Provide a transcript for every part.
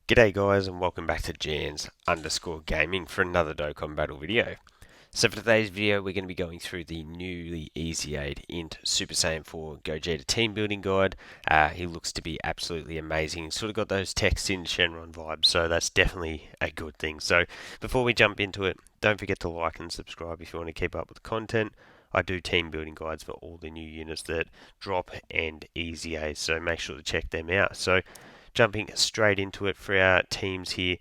G'day guys and welcome back to Jans_gaming for another Dokkan battle video. So for today's video we're going to be going through the newly EZA'd INT Super Saiyan 4 Gogeta team building guide. He looks to be absolutely amazing. Sort of got those text in Shenron vibes, so that's definitely a good thing. So before we jump into it, don't forget to like and subscribe if you want to keep up with the content. I do team building guides for all the new units that drop and EZA, so make sure to check them out. So jumping straight into it for our teams here,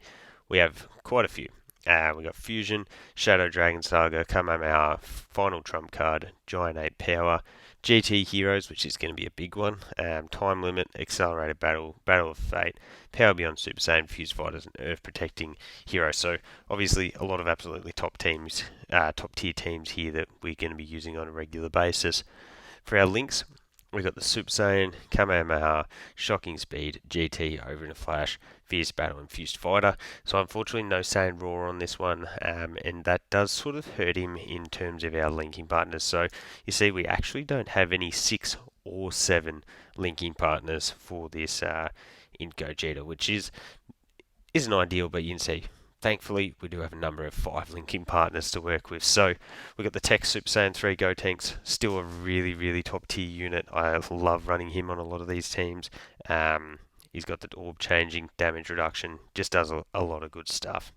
we have quite a few. We've got Fusion, Shadow Dragon Saga, Kamehameha, Final Trump Card, Giant Ape Power, GT Heroes, which is going to be a big one, Time Limit, Accelerated Battle, Battle of Fate, Power Beyond Super Saiyan, Fuse Fighters, and Earth Protecting Heroes. So obviously a lot of absolutely top teams, top tier teams here that we're going to be using on a regular basis. For our links, we've got the Super Saiyan, Kamehameha, Shocking Speed, GT, Over in a Flash, Fierce Battle, and Fused Fighter. So unfortunately no Saiyan Raw on this one, and that does sort of hurt him in terms of our linking partners. So you see we actually don't have any 6 or 7 linking partners for this INT Gogeta, which isn't ideal, but you can see thankfully, we do have a number of 5 linking partners to work with. So we've got the Tech Super Saiyan 3 Gotenks, still a really top tier unit. I love running him on a lot of these teams. He's got the orb changing, damage reduction, just does a lot of good stuff.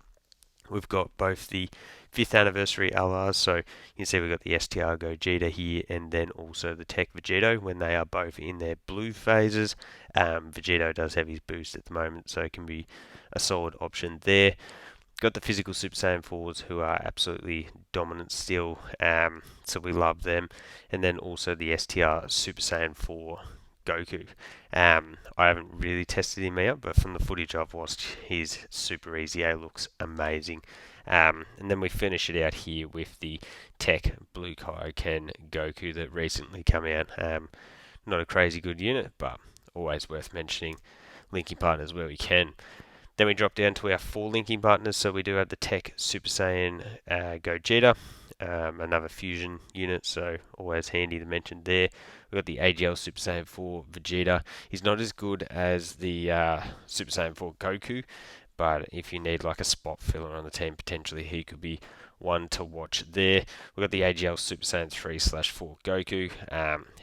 We've got both the 5th anniversary LRs, so you can see we've got the STR Gogeta here, and then also the Tech Vegeto when they are both in their blue phases. Vegeto does have his boost at the moment, so it can be a solid option there. Got the physical Super Saiyan 4s who are absolutely dominant still, so we love them. And then also the STR Super Saiyan 4 Goku. I haven't really tested him out, but from the footage I've watched, his Super EZA looks amazing. And then we finish it out here with the Tech Blue Kaioken Goku that recently come out. Not a crazy good unit, but always worth mentioning linking partners where we can. Then we drop down to our 4 linking partners, so we do have the Tech Super Saiyan Gogeta, another fusion unit, so always handy to mention there. We've got the AGL Super Saiyan 4 Vegeta. He's not as good as the Super Saiyan 4 Goku, but if you need like a spot filler on the team, potentially he could be one to watch there. We've got the AGL Super Saiyan 3/4 Goku.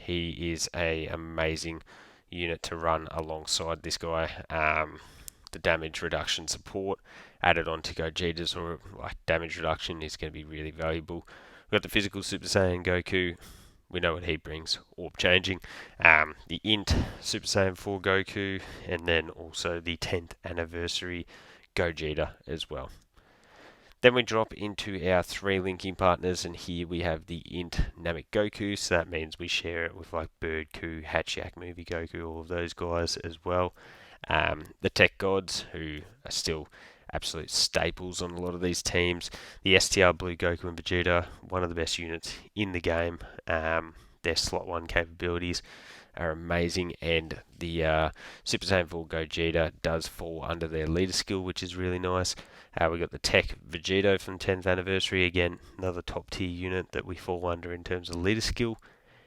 He is a amazing unit to run alongside this guy. The damage reduction support added onto Gogeta's or like damage reduction is going to be really valuable. We've got the physical Super Saiyan Goku. We know what he brings, orb changing. The INT Super Saiyan 4 Goku, and then also the 10th anniversary Gogeta as well. Then we drop into our 3 linking partners, and here we have the INT Namek Goku, so that means we share it with like Bird Coup, Hatchiyak Movie Goku, all of those guys as well. The Tech Gods, who are still absolute staples on a lot of these teams. The STR Blue Goku and Vegeta, one of the best units in the game. Their slot 1 capabilities are amazing, and the Super Saiyan 4 Gogeta does fall under their leader skill, which is really nice. We got the Tech Vegeto from 10th anniversary, again another top tier unit that we fall under in terms of leader skill.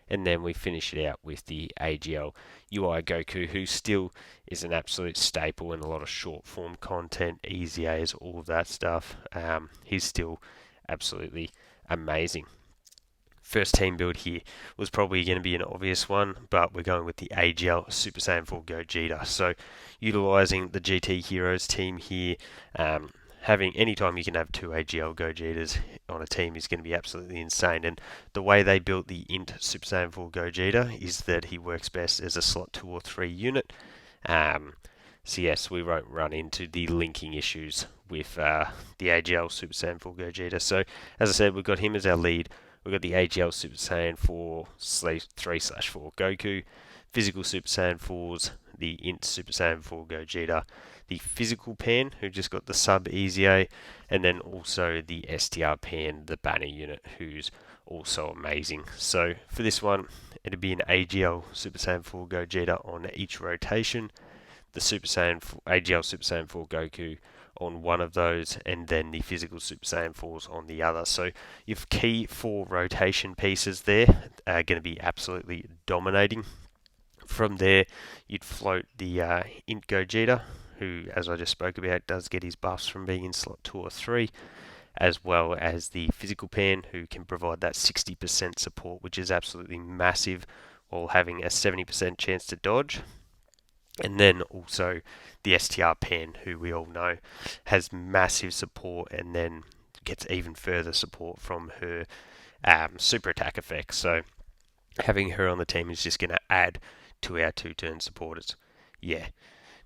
And then we finish it out with the AGL UI Goku, who still is an absolute staple in a lot of short form content, EZAs, all of that stuff. He's still absolutely amazing. First team build here was probably going to be an obvious one, but we're going with the AGL Super Saiyan 4 Gogeta. So utilizing the GT Heroes team here, having any time you can have 2 AGL Gogetas on a team is going to be absolutely insane. And the way they built the INT Super Saiyan 4 Gogeta is that he works best as a slot 2 or 3 unit. So yes, we won't run into the linking issues with the AGL Super Saiyan 4 Gogeta. So as I said, we've got him as our lead. We've got the AGL Super Saiyan 4 3/4 Goku, physical Super Saiyan 4s, the INT Super Saiyan 4 Gogeta, the physical Pan, who just got the sub EZA, and then also the STR Pan, the banner unit, who's also amazing. So for this one, it'd be an AGL Super Saiyan 4 Gogeta on each rotation, the AGL Super Saiyan 4 Goku on one of those, and then the physical Super Saiyan 4s on the other. So your key 4 rotation pieces there are going to be absolutely dominating. From there, you'd float the INT Gogeta, who, as I just spoke about, does get his buffs from being in slot 2 or 3, as well as the physical pan, who can provide that 60% support, which is absolutely massive, while having a 70% chance to dodge. And then also the STR pan, who we all know has massive support, and then gets even further support from her super attack effects. So having her on the team is just going to add to our 2-turn supporters. Yeah,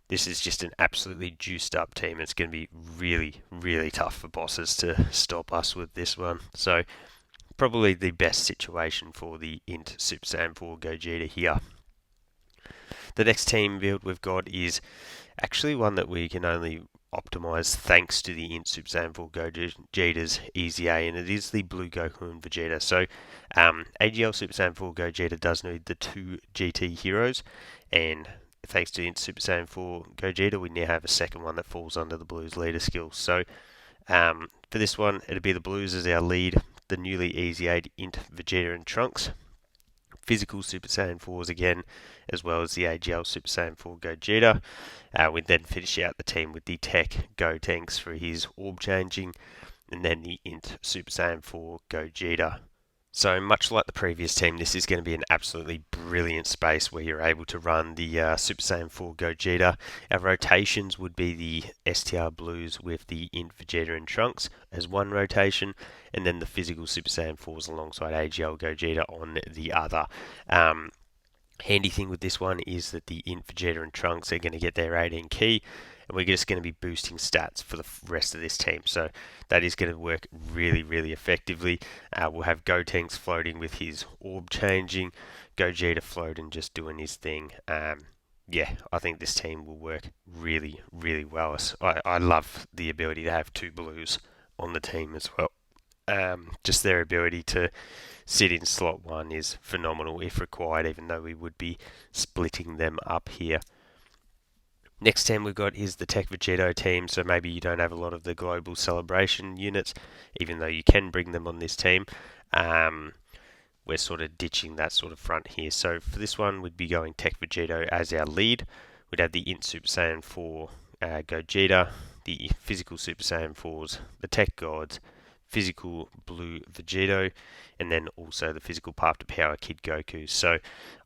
this is just an absolutely juiced up team. It's going to be really, really tough for bosses to stop us with this one. So probably the best situation for the INT Super Saiyan 4 Gogeta here. The next team build we've got is actually one that we can only optimize thanks to the INT Super Saiyan 4 Gogeta's EZA, and it is the Blue Goku and Vegeta. So AGL Super Saiyan 4 Gogeta does need the 2 GT heroes, and thanks to INT Super Saiyan 4 Gogeta, we now have a second one that falls under the Blues leader skill. So for this one, it'll be the Blues as our lead, the newly EZA'd INT Vegeta and Trunks, physical Super Saiyan 4s again, as well as the AGL Super Saiyan 4 Gogeta. We then finish out the team with the Tech Gotenks for his orb changing, and then the INT Super Saiyan 4 Gogeta. So much like the previous team, this is going to be an absolutely brilliant space where you're able to run the Super Saiyan 4 Gogeta. Our rotations would be the STR Blues with the INT Vegeta and Trunks as one rotation, and then the physical Super Saiyan 4s alongside AGL Gogeta on the other. Handy thing with this one is that the INT Vegeta and Trunks are going to get their 18 key, and we're just going to be boosting stats for the rest of this team. So that is going to work really, really effectively. We'll have Gotenks floating with his orb changing, Gogeta floating just doing his thing. Yeah, I think this team will work really, really well. I love the ability to have 2 blues on the team as well. Just their ability to sit in slot 1 is phenomenal if required, even though we would be splitting them up here. Next team we've got is the Tech Vegeto team, so maybe you don't have a lot of the global celebration units, even though you can bring them on this team. We're sort of ditching that sort of front here. So for this one, we'd be going Tech Vegeto as our lead. We'd have the INT Super Saiyan 4 Gogeta, the physical Super Saiyan 4s, the Tech Gods, physical Blue Vegeto, and then also the physical Path to Power Kid Goku. So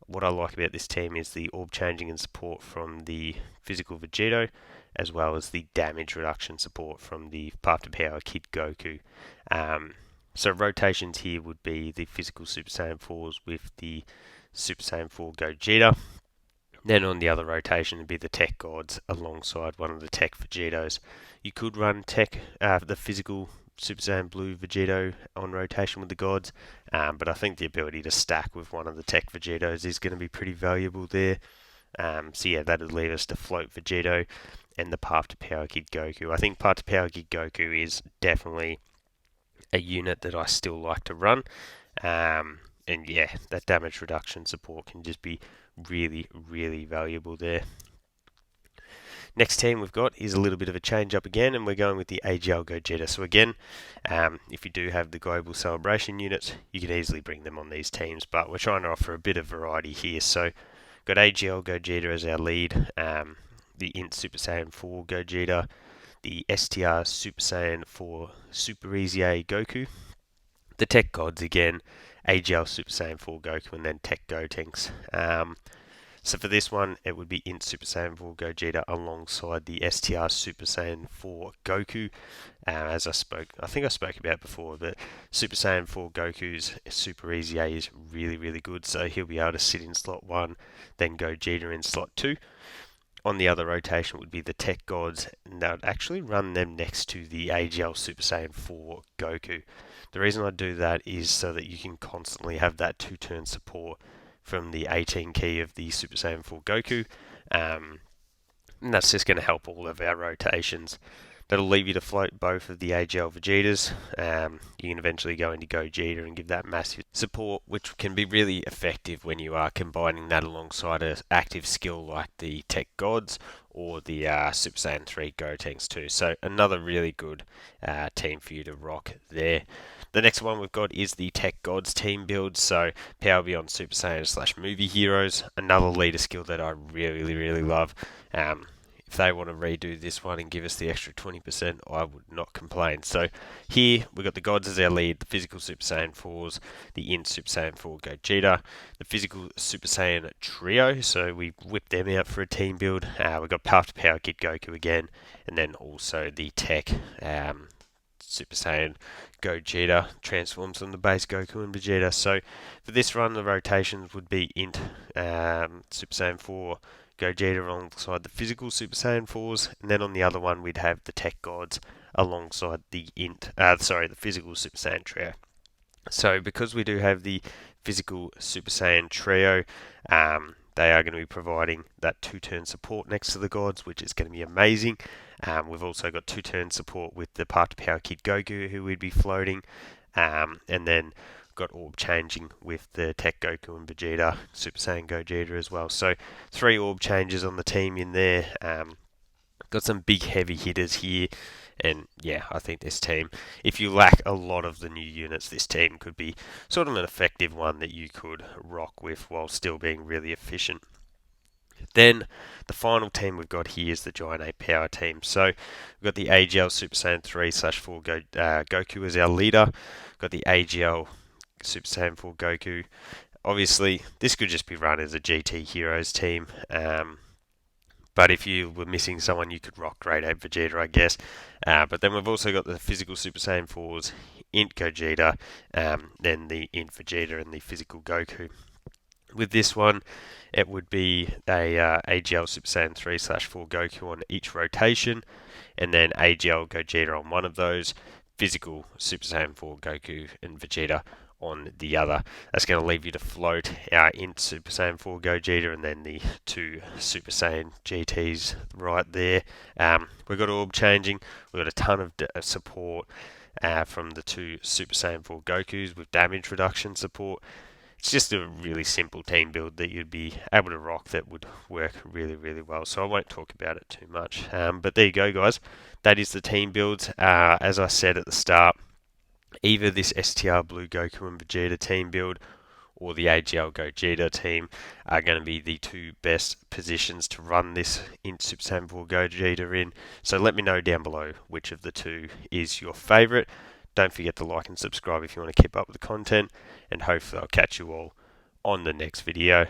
what I like about this team is the orb changing and support from the physical Vegeto, as well as the damage reduction support from the Path to Power Kid Goku. So rotations here would be the physical Super Saiyan 4s with the Super Saiyan 4 Gogeta. Then on the other rotation would be the Tech Gods alongside one of the Tech Vegetos. You could run the physical Super Saiyan Blue Vegeto on rotation with the Gods, but I think the ability to stack with one of the Tech Vegetos is going to be pretty valuable there. So yeah, that would leave us to float Vegeto and the Path to Power Kid Goku. I think Path to Power Kid Goku is definitely a unit that I still like to run, and yeah, that damage reduction support can just be really, really valuable there. Next team we've got is a little bit of a change up again, and we're going with the AGL Gogeta. So again, if you do have the global celebration units, you can easily bring them on these teams, but we're trying to offer a bit of variety here. So got AGL Gogeta as our lead, the INT Super Saiyan 4 Gogeta, the STR Super Saiyan 4 Super EZA Goku, the Tech Gods again, AGL Super Saiyan 4 Goku, and then Tech Gotenks. So for this one, it would be INT Super Saiyan 4 Gogeta alongside the STR Super Saiyan 4 Goku. As I think I spoke about before, but Super Saiyan 4 Goku's Super EZA is really, really good. So he'll be able to sit in slot 1, then Gogeta in slot 2. On the other rotation would be the Tech Gods, and they would actually run them next to the AGL Super Saiyan 4 Goku. The reason I do that is so that you can constantly have that 2-turn support from the 18 key of the Super Saiyan 4 Goku, and that's just going to help all of our rotations. That'll leave you to float both of the AGL Vegetas. You can eventually go into Gogeta and give that massive support, which can be really effective when you are combining that alongside an active skill like the Tech Gods or the Super Saiyan 3 Gotenks too. So another really good team for you to rock there. The next one we've got is the Tech Gods team build. So Power Beyond Super Saiyan / movie heroes, another leader skill that I really, really love. if they want to redo this one and give us the extra 20%, I would not complain. So here we've got the gods as our lead, the physical Super Saiyan 4s, the INT Super Saiyan 4 Gogeta, the physical Super Saiyan trio, so we whipped them out for a team build. We've got Path to Power Kid Goku again, and then also the tech Super Saiyan Gogeta transforms from the base Goku and Vegeta. So for this run, the rotations would be INT Super Saiyan 4 Gogeta alongside the physical Super Saiyan 4s, and then on the other one we'd have the tech gods alongside the the physical Super Saiyan trio. So because we do have the physical Super Saiyan trio, they are going to be providing that 2-turn support next to the gods, which is going to be amazing. We've also got 2-turn support with the Path to Power Kid Goku, who we'd be floating, and then got orb changing with the Tech Goku and Vegeta, Super Saiyan Gogeta as well. So 3 orb changes on the team in there. Got some big heavy hitters here. And yeah, I think this team, if you lack a lot of the new units, this team could be sort of an effective one that you could rock with while still being really efficient. Then the final team we've got here is the Giant 8 Power team. So we've got the AGL Super Saiyan 3/4 Goku as our leader. We've got the AGL Super Saiyan 4 Goku. Obviously, this could just be run as a GT Heroes team. But if you were missing someone, you could rock Grade 8 Vegeta, I guess. But then we've also got the physical Super Saiyan 4s, INT Gogeta, then the INT Vegeta and the physical Goku. With this one, it would be a AGL Super Saiyan 3/4 Goku on each rotation, and then AGL Gogeta on one of those, physical Super Saiyan 4 Goku and Vegeta on the other. That's going to leave you to float INT Super Saiyan 4 Gogeta and then the 2 Super Saiyan GTs right there. We've got orb changing, we've got a ton of support from the 2 Super Saiyan 4 Gokus with damage reduction support. It's just a really simple team build that you'd be able to rock that would work really, really well. So I won't talk about it too much. But there you go, guys. That is the team build. As I said at the start, either this STR Blue Goku and Vegeta team build or the AGL Gogeta team are going to be the 2 best positions to run this INT Super Saiyan 4 Gogeta in. So let me know down below which of the 2 is your favourite. Don't forget to like and subscribe if you want to keep up with the content, and hopefully I'll catch you all on the next video.